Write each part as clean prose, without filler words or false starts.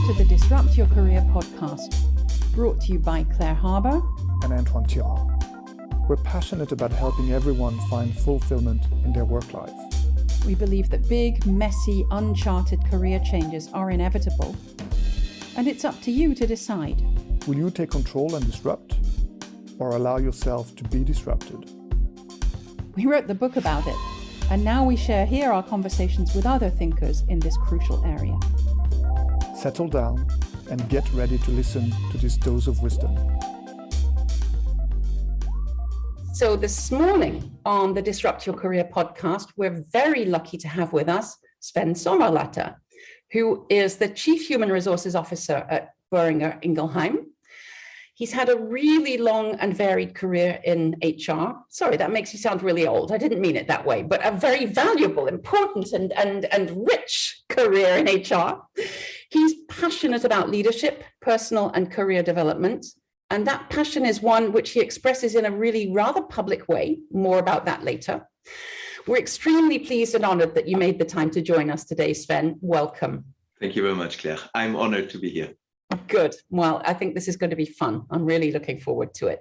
Welcome to the Disrupt Your Career podcast, brought to you by Claire Harbour and Antoine Tirant. We're passionate about helping everyone find fulfillment in their work life. We believe that big, messy, uncharted career changes are inevitable, and it's up to you to decide. Will you take control and disrupt, or allow yourself to be disrupted? We wrote the book about it, and now we share here our conversations with other thinkers in this crucial area. Settle down and get ready to listen to this dose of wisdom. So this morning on the Disrupt Your Career podcast, we're very lucky to have with us Sven Sommerlatte, who is the Chief Human Resources Officer at Boehringer Ingelheim. He's had a really long and varied career in HR. Sorry, that makes you sound really old. I didn't mean it that way, but a very valuable, important, and rich career in HR. He's passionate about leadership, personal and career development. And that passion is one which he expresses in a really rather public way. More about that later. We're extremely pleased and honored that you made the time to join us today, Sven. Welcome. Thank you very much, Claire. I'm honored to be here. Good. Well, I think this is going to be fun. I'm really looking forward to it.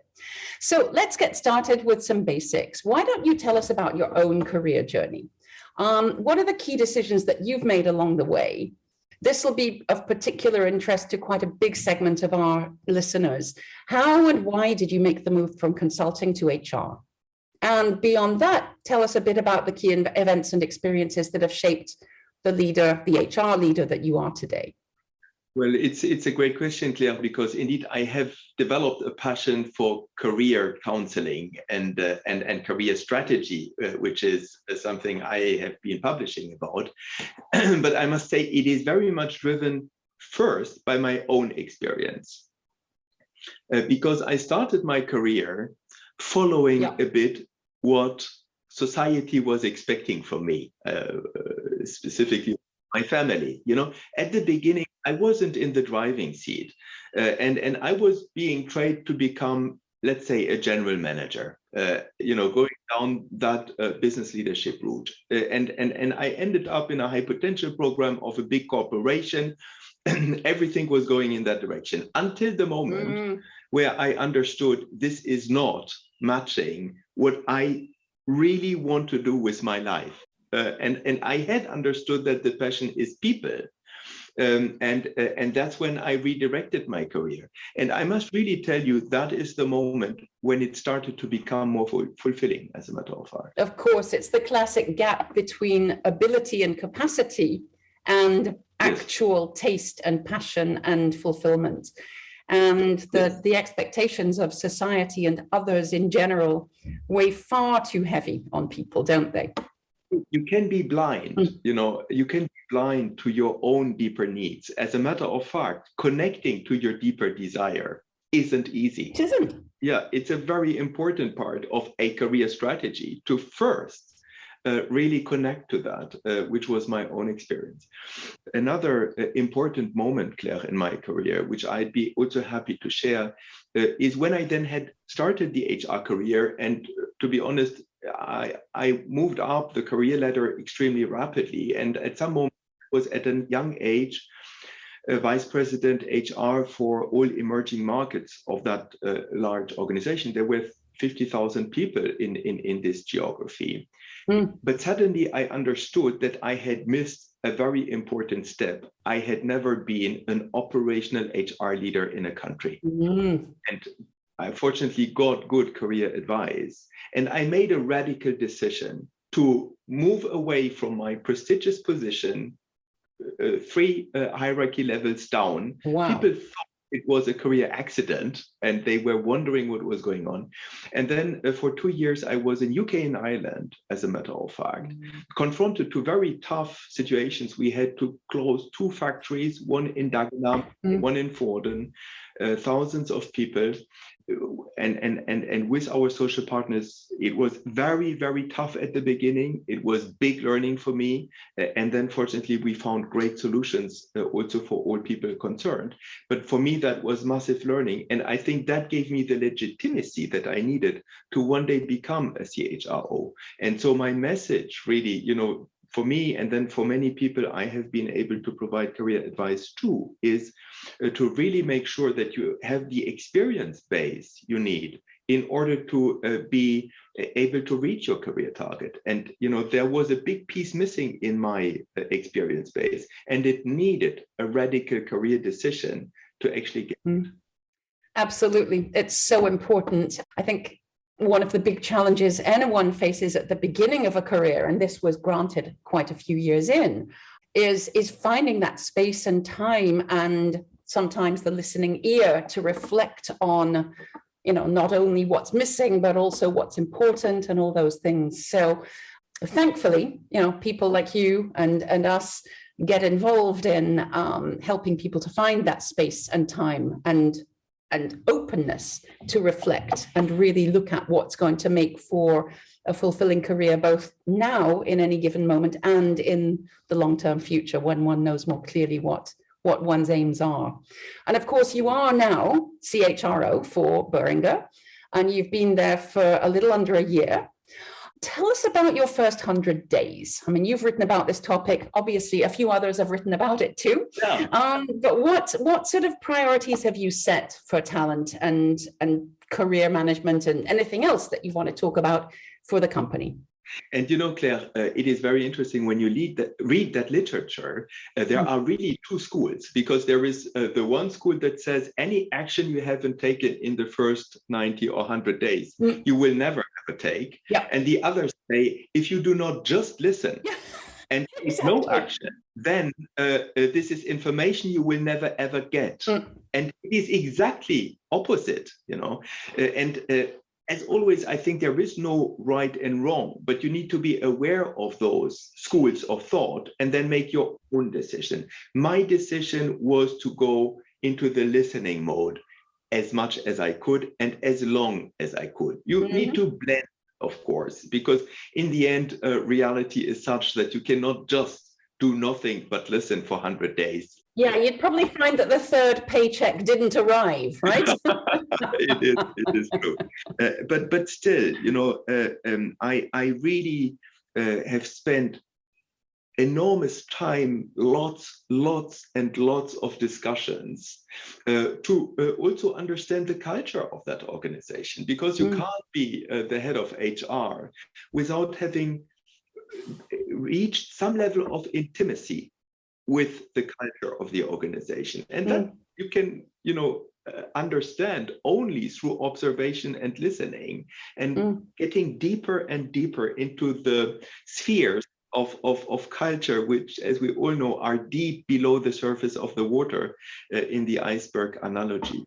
So let's get started with some basics. Why don't you tell us about your own career journey? What are the key decisions that you've made along the way? This will be of particular interest to quite a big segment of our listeners. How and why did you make the move from consulting to HR? And beyond that, tell us a bit about the key events and experiences that have shaped the HR leader that you are today. Well, it's a great question, Claire, because indeed I have developed a passion for career counseling and career strategy, which is something I have been publishing about. But I must say it is very much driven first by my own experience, because I started my career following a bit what society was expecting from me, specifically my family. You know, at the beginning, I wasn't in the driving seat, and I was being trained to become, let's say, a general manager. Going down that business leadership route, and I ended up in a high potential program of a big corporation. Everything was going in that direction until the moment where I understood this is not matching what I really want to do with my life. And I had understood that the passion is people. And that's when I redirected my career. And I must really tell you, that is the moment when it started to become more fulfilling, as a matter of fact. Of course, it's the classic gap between ability and capacity and actual taste and passion and fulfillment. And the expectations of society and others in general weigh far too heavy on people, don't they? You can be blind, you can be blind to your own deeper needs. As a matter of fact, connecting to your deeper desire isn't easy. It isn't. Yeah, it's a very important part of a career strategy to first really connect to that, which was my own experience. Another important moment, Claire, in my career, which I'd be also happy to share, is when I then had started the HR career. And to be honest, I moved up the career ladder extremely rapidly. And at some moment, was at a young age, Vice President HR for all emerging markets of that large organization. There were 50,000 people in this geography. But suddenly I understood that I had missed a very important step. I had never been an operational HR leader in a country. And I fortunately got good career advice. And I made a radical decision to move away from my prestigious position, 3 hierarchy levels down. Wow. People thought it was a career accident and they were wondering what was going on. And then for 2 years, I was in UK and Ireland, as a matter of fact, confronted to very tough situations. We had to close 2 factories, one in Dagenham, one in Vorden, thousands of people. And with our social partners, it was very, very tough at the beginning. It was big learning for me. And then fortunately, we found great solutions also for all people concerned. But for me, that was massive learning. And I think that gave me the legitimacy that I needed to one day become a CHRO. And so my message really, for me, and then for many people I have been able to provide career advice to, is to really make sure that you have the experience base you need in order to be able to reach your career target. And there was a big piece missing in my experience base, and it needed a radical career decision to actually get. Absolutely. It's so important. I think one of the big challenges anyone faces at the beginning of a career, and this was granted quite a few years in, is finding that space and time, and sometimes the listening ear to reflect on, not only what's missing, but also what's important and all those things. So thankfully, people like you and us get involved in helping people to find that space and time and openness to reflect and really look at what's going to make for a fulfilling career, both now in any given moment and in the long-term future, when one knows more clearly what one's aims are. And of course, you are now CHRO for Boehringer, and you've been there for a little under a year. Tell us about your first 100 days. I mean, you've written about this topic. Obviously, a few others have written about it too. Yeah. But what sort of priorities have you set for talent and career management and anything else that you want to talk about for the company? And Claire, it is very interesting when you read that literature. There are really two schools, because there is the one school that says any action you haven't taken in the first 90 or 100 days, you will never ever take. Yeah. And the others say, if you do not just listen and take no action, then this is information you will never ever get. And it is exactly opposite, as always, I think there is no right and wrong, but you need to be aware of those schools of thought and then make your own decision. My decision was to go into the listening mode as much as I could and as long as I could. You need to blend, of course, because in the end, reality is such that you cannot just do nothing but listen for 100 days. Yeah, you'd probably find that the third paycheck didn't arrive, right? It is true. But still, I really have spent enormous time, lots and lots of discussions to also understand the culture of that organization, because you can't be the head of HR without having reached some level of intimacy with the culture of the organization. And that you can, understand only through observation and listening, and getting deeper and deeper into the spheres of culture, which, as we all know, are deep below the surface of the water, in the iceberg analogy.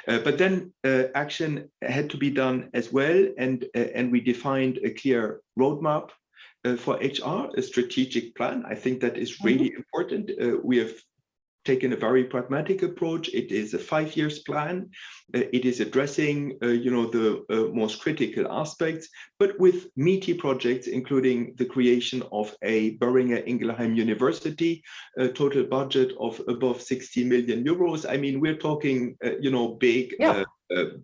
But then action had to be done as well, and we defined a clear roadmap for HR, a strategic plan. I think that is really important. We have taken a very pragmatic approach. It is a 5-year plan. It is addressing, the most critical aspects, but with meaty projects, including the creation of a Boehringer Ingelheim University, a total budget of above 60 million euros. I mean, we're talking, big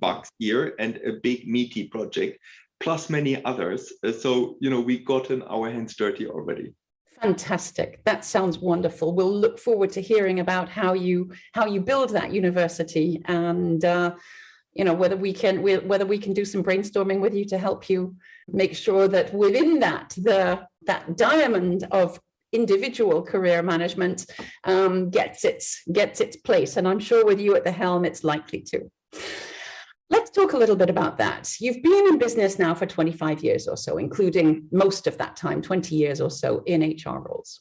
bucks here, and a big meaty project, plus many others. So, we gotten our hands dirty already. Fantastic. That sounds wonderful. We'll look forward to hearing about how you build that university, and whether we can do some brainstorming with you to help you make sure that within that diamond of individual career management gets its place. And I'm sure with you at the helm, it's likely to. Let's talk a little bit about that. You've been in business now for 25 years or so, including most of that time, 20 years or so in HR roles.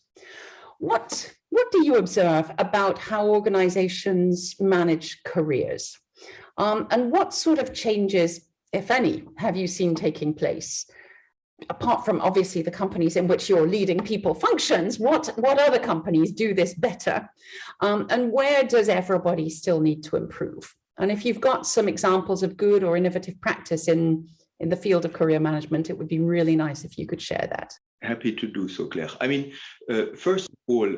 What do you observe about how organizations manage careers? And what sort of changes, if any, have you seen taking place? Apart from obviously the companies in which you're leading people functions, what other companies do this better? And where does everybody still need to improve? And if you've got some examples of good or innovative practice in the field of career management, it would be really nice if you could share that. Happy to do so, Claire. I mean, first of all,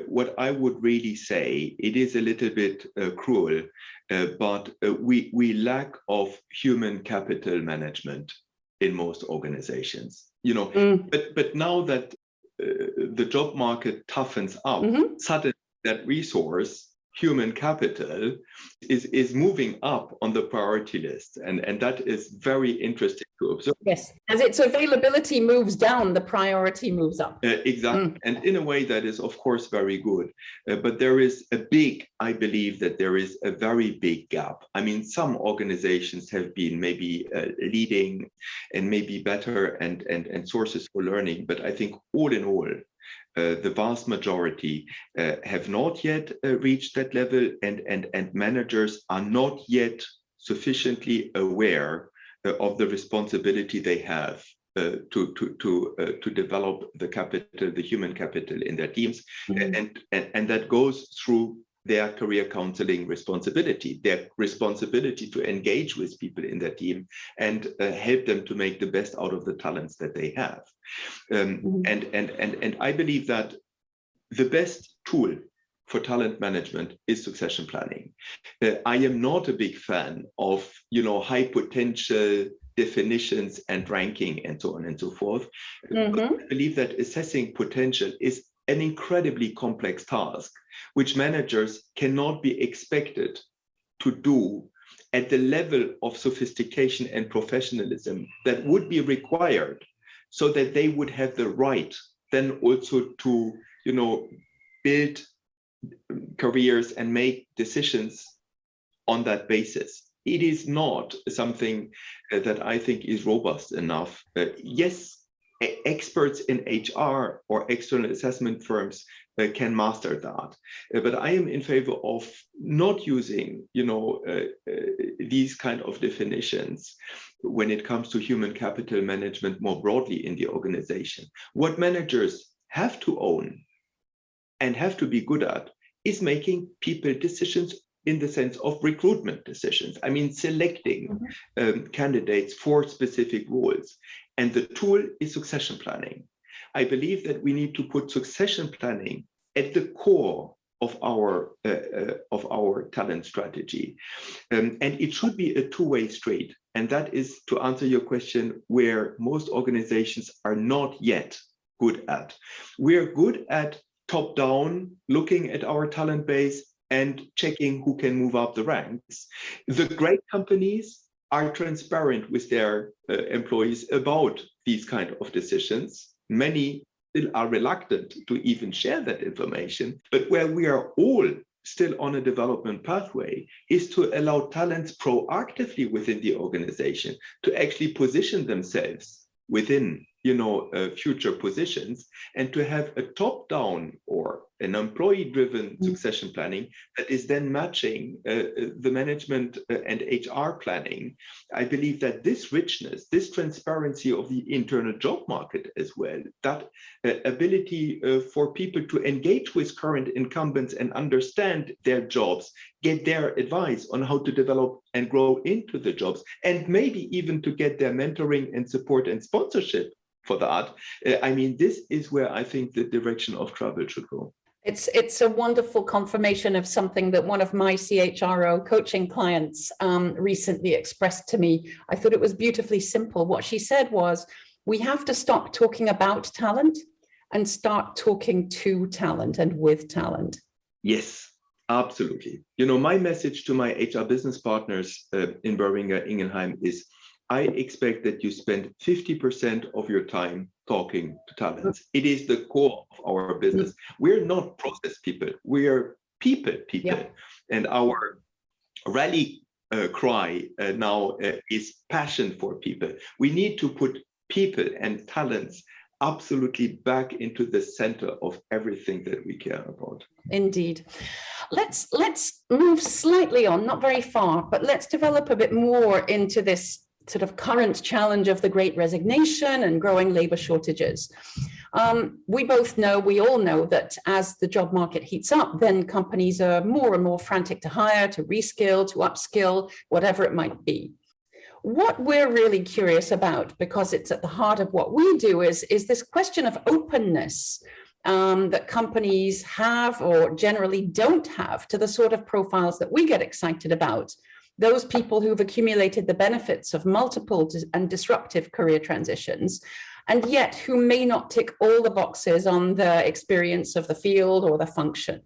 what I would really say, it is a little bit cruel, but we lack of human capital management in most organizations. But now that the job market toughens up, suddenly that resource, human capital, is moving up on the priority list. And that is very interesting to observe. Yes, as its availability moves down, the priority moves up. Exactly. And in a way that is, of course, very good. But there is I believe that there is a very big gap. I mean, some organizations have been maybe leading and maybe better and sources for learning. But I think all in all, the vast majority have not yet reached that level, and managers are not yet sufficiently aware of the responsibility they have to develop the capital, the human capital in their teams, and that goes through their career counseling responsibility, their responsibility to engage with people in their team and help them to make the best out of the talents that they have. And I believe that the best tool for talent management is succession planning. I am not a big fan of, high potential definitions and ranking and so on and so forth. But I believe that assessing potential is an incredibly complex task, which managers cannot be expected to do at the level of sophistication and professionalism that would be required, so that they would have the right then also to, build careers and make decisions on that basis. It is not something that I think is robust enough. Yes, experts in HR or external assessment firms can master that. But I am in favor of not using, these kind of definitions when it comes to human capital management more broadly in the organization. What managers have to own and have to be good at is making people decisions in the sense of recruitment decisions. I mean, selecting candidates for specific roles. And the tool is succession planning. I believe that we need to put succession planning at the core of our talent strategy. And it should be a two-way street. And that is, to answer your question, where most organizations are not yet good at. We're good at top-down, looking at our talent base and checking who can move up the ranks. The great companies are transparent with their employees about these kind of decisions. Many still are reluctant to even share that information. But where we are all still on a development pathway is to allow talents proactively within the organization to actually position themselves within future positions, and to have a top-down or an employee-driven succession planning that is then matching the management and HR planning. I believe that this richness, this transparency of the internal job market as well, that ability for people to engage with current incumbents and understand their jobs, get their advice on how to develop and grow into the jobs, and maybe even to get their mentoring and support and sponsorship for that. I mean, this is where I think the direction of travel should go. It's a wonderful confirmation of something that one of my CHRO coaching clients recently expressed to me. I thought it was beautifully simple. What she said was, we have to stop talking about talent and start talking to talent and with talent. Yes, absolutely. My message to my HR business partners in Boehringer Ingelheim is, I expect that you spend 50% of your time talking to talents. It is the core of our business. We're not process people, we are people. Yeah. And our rally cry now is passion for people. We need to put people and talents absolutely back into the center of everything that we care about. Indeed. Let's move slightly on, not very far, but let's develop a bit more into this sort of current challenge of the Great Resignation and growing labor shortages. We all know that as the job market heats up, then companies are more and more frantic to hire, to reskill, to upskill, whatever it might be. What we're really curious about, because it's at the heart of what we do, is this question of openness that companies have or generally don't have to the sort of profiles that we get excited about. Those people who've accumulated the benefits of multiple and disruptive career transitions and yet who may not tick all the boxes on the experience of the field or the function?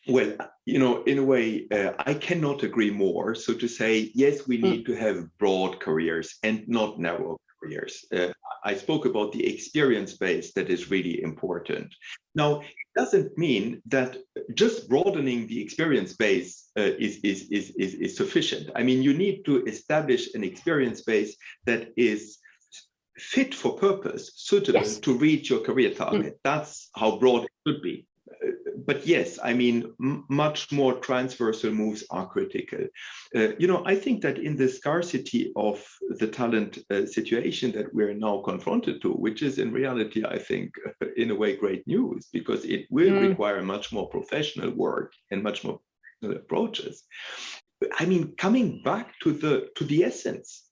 Well, in a way, I cannot agree more. So to say, yes, we need to have broad careers and not narrow careers. I spoke about the experience base that is really important. Now, it doesn't mean that just broadening the experience base is sufficient. I mean, you need to establish an experience base that is fit for purpose, suitable to reach your career target. That's how broad it should be. But yes, I mean, much more transversal moves are critical. I think that in the scarcity of the talent situation that we're now confronted to, which is in reality, I think, in a way, great news, because it will require much more professional work and much more professional approaches. I mean, coming back to the essence,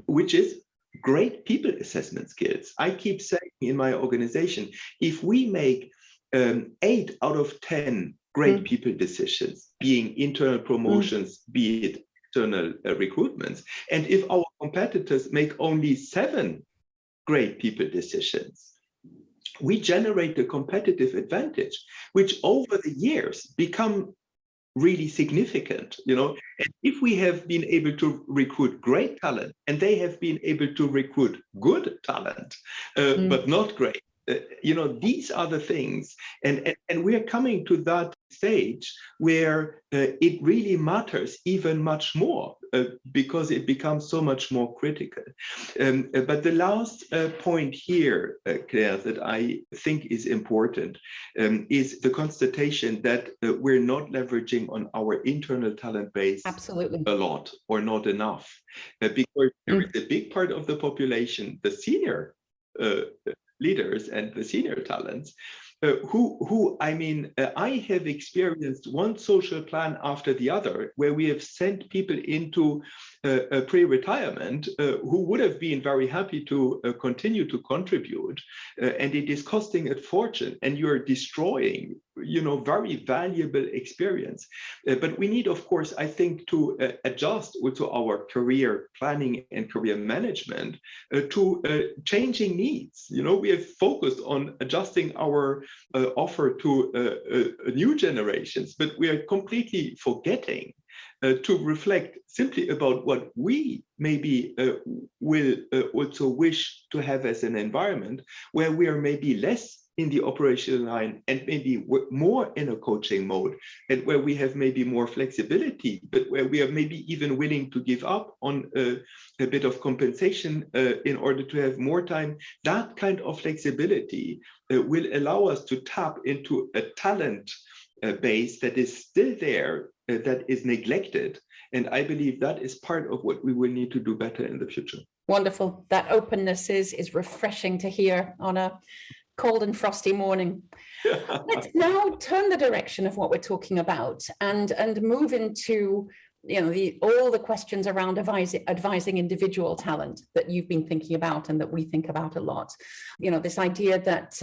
which is great people assessment skills. I keep saying in my organization, if we make 8 out of 10 great people decisions, being internal promotions, be it external recruitments, and if our competitors make only 7 great people decisions, we generate a competitive advantage, which over the years become really significant, And if we have been able to recruit great talent, and they have been able to recruit good talent, but not great, these are the things, and we're coming to that stage where it really matters even much more because it becomes so much more critical. But the last point here, Claire, that I think is important is the constatation that we're not leveraging on our internal talent base a lot or not enough, because there is a big part of the population, the senior leaders and the senior talents, I have experienced one social plan after the other, where we have sent people into pre-retirement who would have been very happy to continue to contribute, and it is costing a fortune, and you're destroying, very valuable experience. But we need, of course, I think, to adjust to our career planning and career management to changing needs. We have focused on adjusting our offer to new generations, but we are completely forgetting to reflect simply about what we maybe will also wish to have as an environment, where we are maybe less in the operational line and maybe more in a coaching mode, and where we have maybe more flexibility, but where we are maybe even willing to give up on a bit of compensation in order to have more time. That kind of flexibility will allow us to tap into a talent base that is still there, that is neglected. And I believe that is part of what we will need to do better in the future. Wonderful. That openness is refreshing to hear on a cold and frosty morning. Let's now turn the direction of what we're talking about and move into all the questions around advising individual talent that you've been thinking about and that we think about a lot. This idea that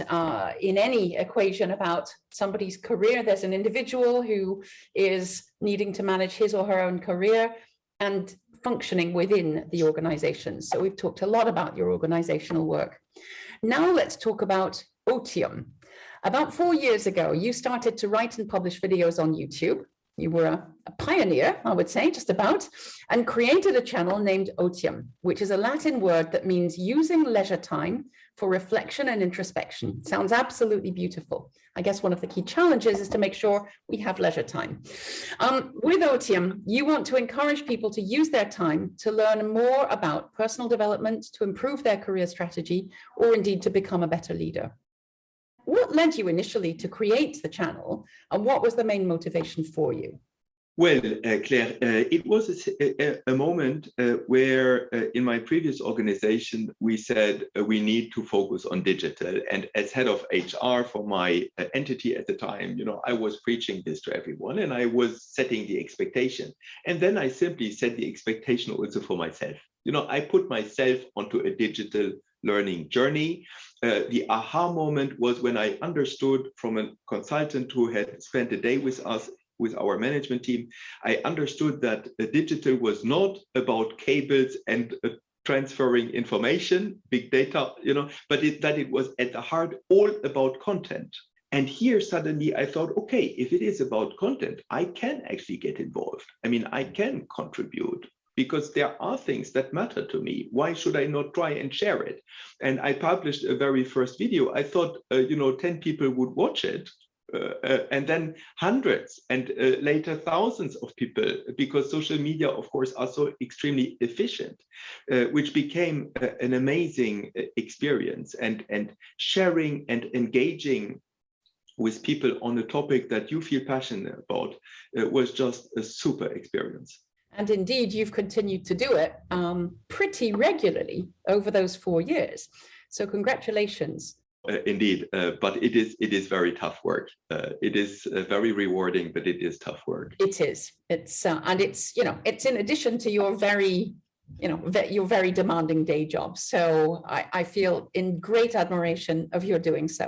in any equation about somebody's career, there's an individual who is needing to manage his or her own career and functioning within the organization. So we've talked a lot about your organizational work. Now let's talk about OTIUM. About 4 years ago, you started to write and publish videos on YouTube. You were a pioneer, I would say, just about, and created a channel named OTIUM, which is a Latin word that means using leisure time for reflection and introspection. Sounds absolutely beautiful. I guess one of the key challenges is to make sure we have leisure time. With OTIUM, you want to encourage people to use their time to learn more about personal development, to improve their career strategy, or indeed to become a better leader. What led you initially to create the channel, and what was the main motivation for you? Well, Claire, it was a moment where in my previous organization, we said we need to focus on digital. And as head of HR for my entity at the time, I was preaching this to everyone, and I was setting the expectation. And then I simply set the expectation also for myself. I put myself onto a digital learning journey. The aha moment was when I understood from a consultant who had spent a day with us, with our management team, I understood that digital was not about cables and transferring information, big data, but that it was at the heart all about content. And here suddenly I thought, okay, if it is about content, I can actually get involved. I mean, I can contribute because there are things that matter to me. Why should I not try and share it? And I published a very first video. I thought, 10 people would watch it. And then hundreds and later thousands of people, because social media, of course, are so extremely efficient, which became an amazing experience. And sharing and engaging with people on a topic that you feel passionate about was just a super experience. And indeed, you've continued to do it pretty regularly over those 4 years. So congratulations. Indeed, but it is very tough work. It is very rewarding, but it is tough work. It is. It's it's in addition to your very demanding day job. So I feel in great admiration of your doing so.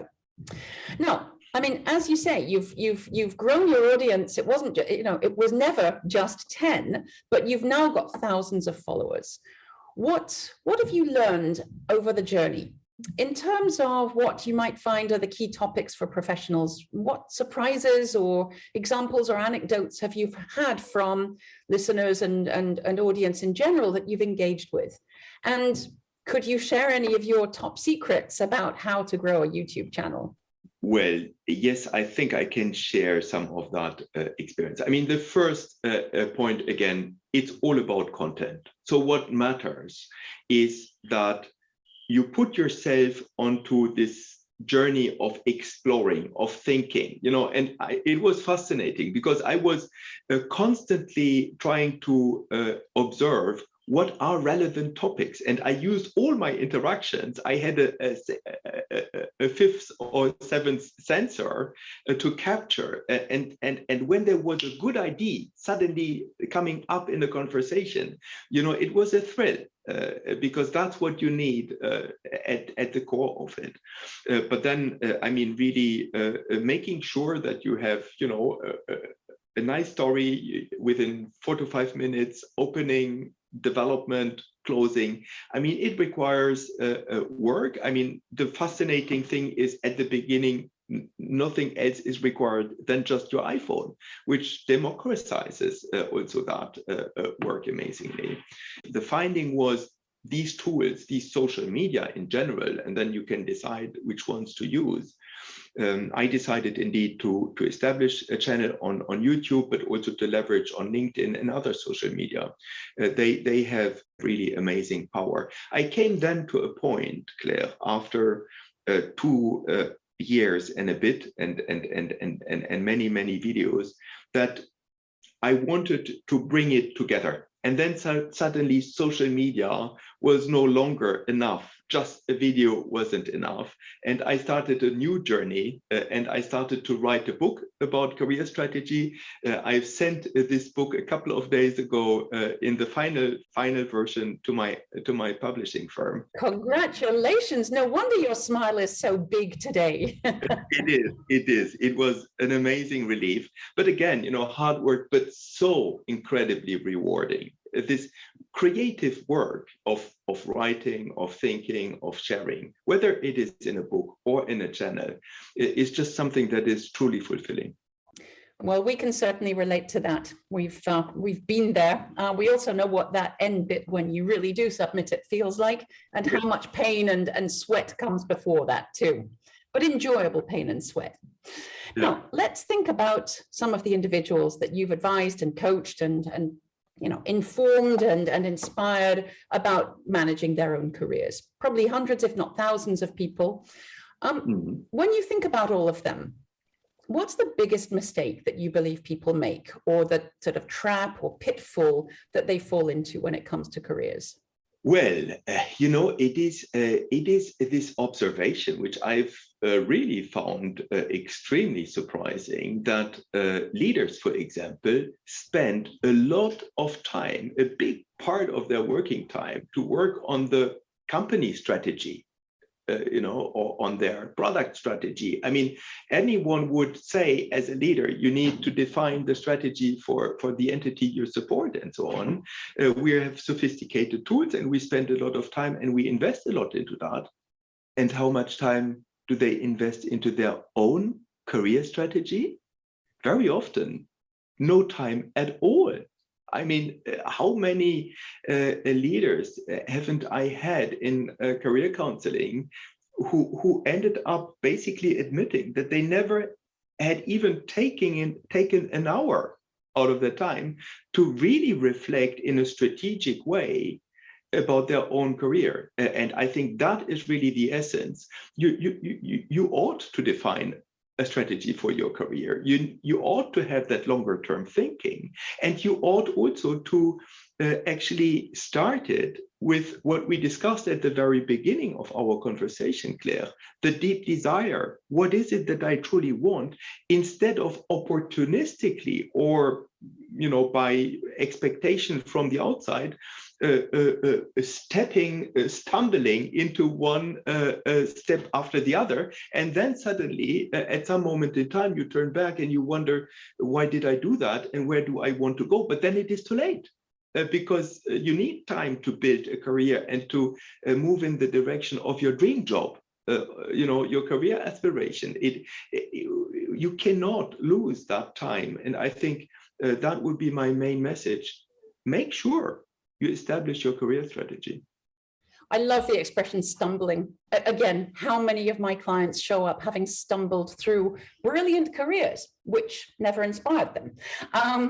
Now, I mean, as you say, you've grown your audience. It wasn't, it was never just 10, but you've now got thousands of followers. What have you learned over the journey? In terms of what you might find are the key topics for professionals, what surprises or examples or anecdotes have you had from listeners and audience in general that you've engaged with? And could you share any of your top secrets about how to grow a YouTube channel? Well, yes, I think I can share some of that experience. I mean, the first point, again, it's all about content. So what matters is that you put yourself onto this journey of exploring, of thinking, and it was fascinating because I was constantly trying to observe what are relevant topics. And I used all my interactions. I had a fifth or seventh sensor to capture. And when there was a good idea suddenly coming up in the conversation, it was a thrill. Because that's what you need at the core of it. But then, really making sure that you have, a nice story within 4 to 5 minutes, opening, development, closing. I mean, it requires work. I mean, the fascinating thing is at the beginning, nothing else is required than just your iPhone, which democratizes also that work amazingly. The finding was these tools, these social media in general, and then you can decide which ones to use. I decided indeed to establish a channel on YouTube, but also to leverage on LinkedIn and other social media. They have really amazing power. I came then to a point, Claire, after 2 years and a bit and many videos, that I wanted to bring it together. And then suddenly social media was no longer enough. Just a video wasn't enough. And I started a new journey and I started to write a book about career strategy. I've sent this book a couple of days ago in the final version to my publishing firm. Congratulations. No wonder your smile is so big today. It is. It was an amazing relief. But again, hard work, but so incredibly rewarding. This creative work of writing, of thinking, of sharing, whether it is in a book or in a channel, is just something that is truly fulfilling. Well, we can certainly relate to that. We've been there. We also know what that end bit when you really do submit it feels like, and how much pain and sweat comes before that too, but enjoyable pain and sweat. Yeah. Now, let's think about some of the individuals that you've advised and coached and informed and inspired about managing their own careers. Probably hundreds, if not thousands of people. When you think about all of them, what's the biggest mistake that you believe people make, or the sort of trap or pitfall that they fall into when it comes to careers? Well, it is this observation, which I've really found extremely surprising, that leaders, for example, spend a lot of time, a big part of their working time, to work on the company strategy. or on their product strategy. I mean, anyone would say as a leader, you need to define the strategy for the entity you support and so on. We have sophisticated tools and we spend a lot of time and we invest a lot into that. And how much time do they invest into their own career strategy? Very often, no time at all. I mean, how many leaders haven't I had in career counseling who ended up basically admitting that they never had even taken an hour out of their time to really reflect in a strategic way about their own career. And I think that is really the essence. You ought to define a strategy for your career. You ought to have that longer term thinking, and you ought also to actually start it with what we discussed at the very beginning of our conversation, Claire, the deep desire. What is it that I truly want, instead of opportunistically or by expectation from the outside, stumbling into one step after the other, and then suddenly at some moment in time you turn back and you wonder, why did I do that and where do I want to go? But then it is too late, because you need time to build a career and to move in the direction of your dream job, your career aspiration. You cannot lose that time, and I think that would be my main message. Make sure you establish your career strategy. I love the expression stumbling. Again, how many of my clients show up having stumbled through brilliant careers, which never inspired them?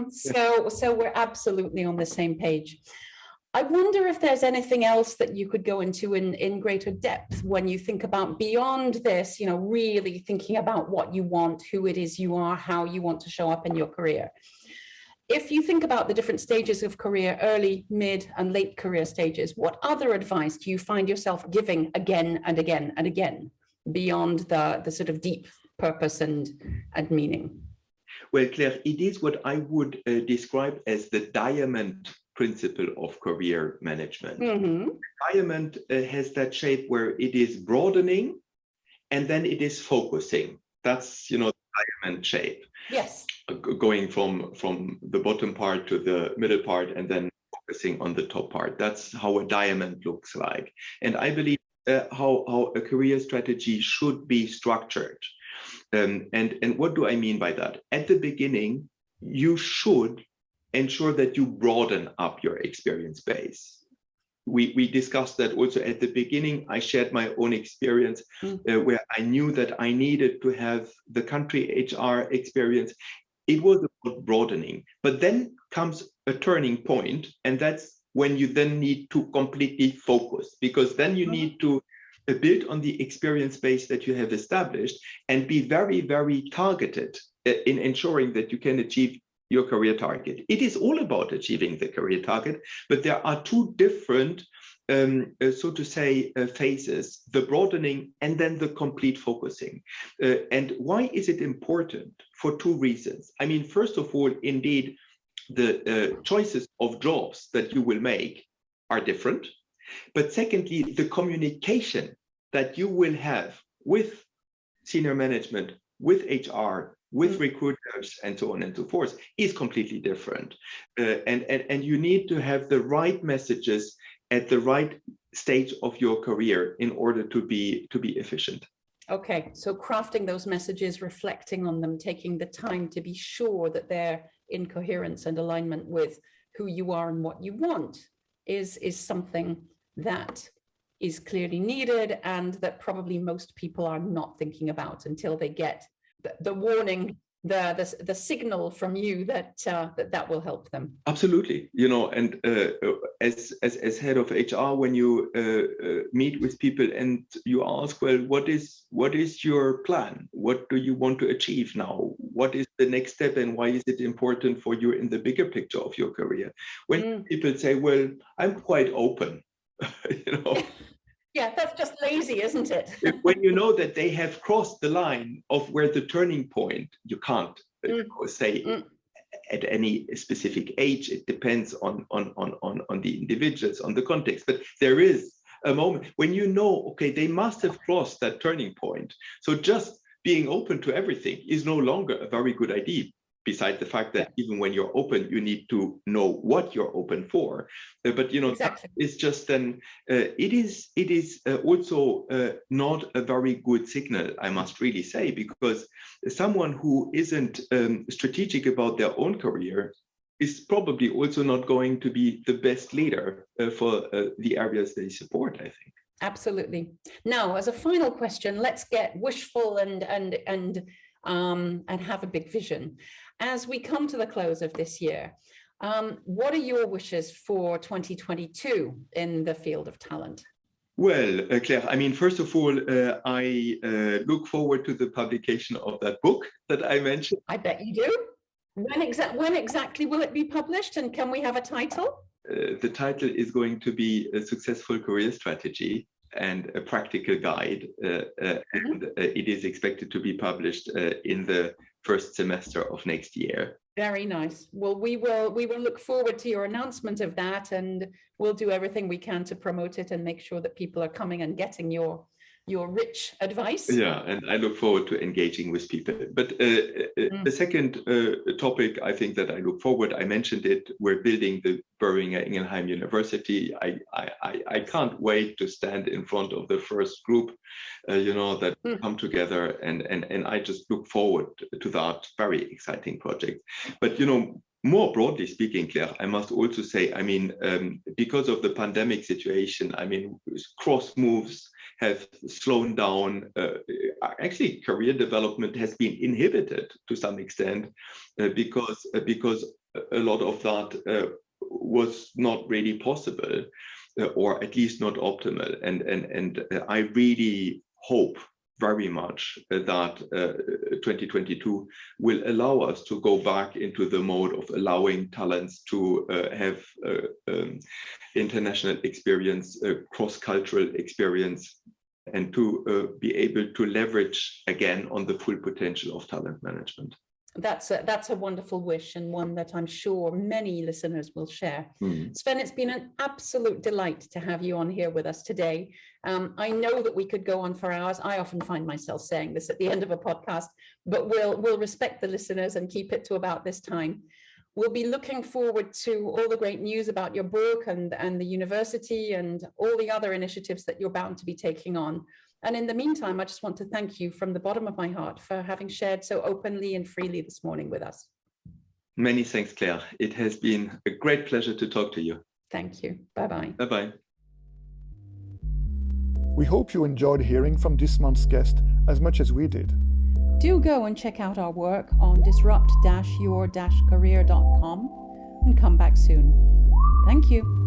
So we're absolutely on the same page. I wonder if there's anything else that you could go into in greater depth when you think about beyond this, really thinking about what you want, who it is you are, how you want to show up in your career. If you think about the different stages of career, early, mid, and late career stages, what other advice do you find yourself giving again and again and again beyond the sort of deep purpose and meaning? Well, Claire, it is what I would describe as the diamond principle of career management. Mm-hmm. Diamond has that shape where it is broadening and then it is focusing. That's, the diamond shape. Yes. Going from the bottom part to the middle part and then focusing on the top part. That's how a diamond looks like. And I believe how a career strategy should be structured. And what do I mean by that? At the beginning, you should ensure that you broaden up your experience base. We discussed that also at the beginning. I shared my own experience where I knew that I needed to have the country HR experience. It was about broadening, but then comes a turning point, and that's when you then need to completely focus, because then you need to build on the experience base that you have established and be very, very targeted in ensuring that you can achieve your career target. It is all about achieving the career target, but there are two different, so to say, phases, the broadening and then the complete focusing. And why is it important? For two reasons. I mean, first of all, indeed, the choices of jobs that you will make are different. But secondly, the communication that you will have with senior management, with HR, with recruiters, and so on and so forth, is completely different. And you need to have the right messages at the right stage of your career in order to be efficient. Okay, so crafting those messages, reflecting on them, taking the time to be sure that they're in coherence and alignment with who you are and what you want is something that is clearly needed, and that probably most people are not thinking about until they get the warning, the signal from you that will help them. Absolutely, and as head of HR, when you meet with people and you ask, well, what is your plan? What do you want to achieve now? What is the next step, and why is it important for you in the bigger picture of your career? When people say, well, I'm quite open, Yeah, that's just lazy, isn't it? When you know that they have crossed the line of where the turning point, you can't say at any specific age. It depends on the individuals, on the context. But there is a moment when you know, okay, they must have crossed that turning point. So just being open to everything is no longer a very good idea. Besides the fact that even when you're open, you need to know what you're open for. But Exactly. it's just then it is also not a very good signal, I must really say, because someone who isn't strategic about their own career is probably also not going to be the best leader for the areas they support, I think. Absolutely. Now, as a final question, let's get wishful and have a big vision. As we come to the close of this year, what are your wishes for 2022 in the field of talent? Well, Claire, I mean, first of all, I look forward to the publication of that book that I mentioned. I bet you do. When exactly will it be published, and can we have a title? The title is going to be A Successful Career Strategy and a Practical Guide, and it is expected to be published in the first semester of next year. Very nice. Well, we will look forward to your announcement of that, and we'll do everything we can to promote it and make sure that people are coming and getting your rich advice. Yeah, and I look forward to engaging with people. But the second topic, I think that I look forward, I mentioned it, we're building the Boehringer Ingelheim University. I can't wait to stand in front of the first group, that come together, and I just look forward to that very exciting project. But more broadly speaking, Claire, I must also say, I mean, because of the pandemic situation, I mean, cross moves have slowed down. Actually, career development has been inhibited to some extent because a lot of that was not really possible, or at least not optimal. And I really hope very much that 2022 will allow us to go back into the mode of allowing talents to have international experience, cross-cultural experience, and to be able to leverage again on the full potential of talent management. That's a wonderful wish, and one that I'm sure many listeners will share. Sven, it's been an absolute delight to have you on here with us today. I know that we could go on for hours. I often find myself saying this at the end of a podcast, but we'll respect the listeners and keep it to about this time. We'll be looking forward to all the great news about your book and the university and all the other initiatives that you're bound to be taking on. And in the meantime, I just want to thank you from the bottom of my heart for having shared so openly and freely this morning with us. Many thanks, Claire. It has been a great pleasure to talk to you. Thank you. Bye-bye. Bye-bye. We hope you enjoyed hearing from this month's guest as much as we did. Do go and check out our work on disrupt-your-career.com and come back soon. Thank you.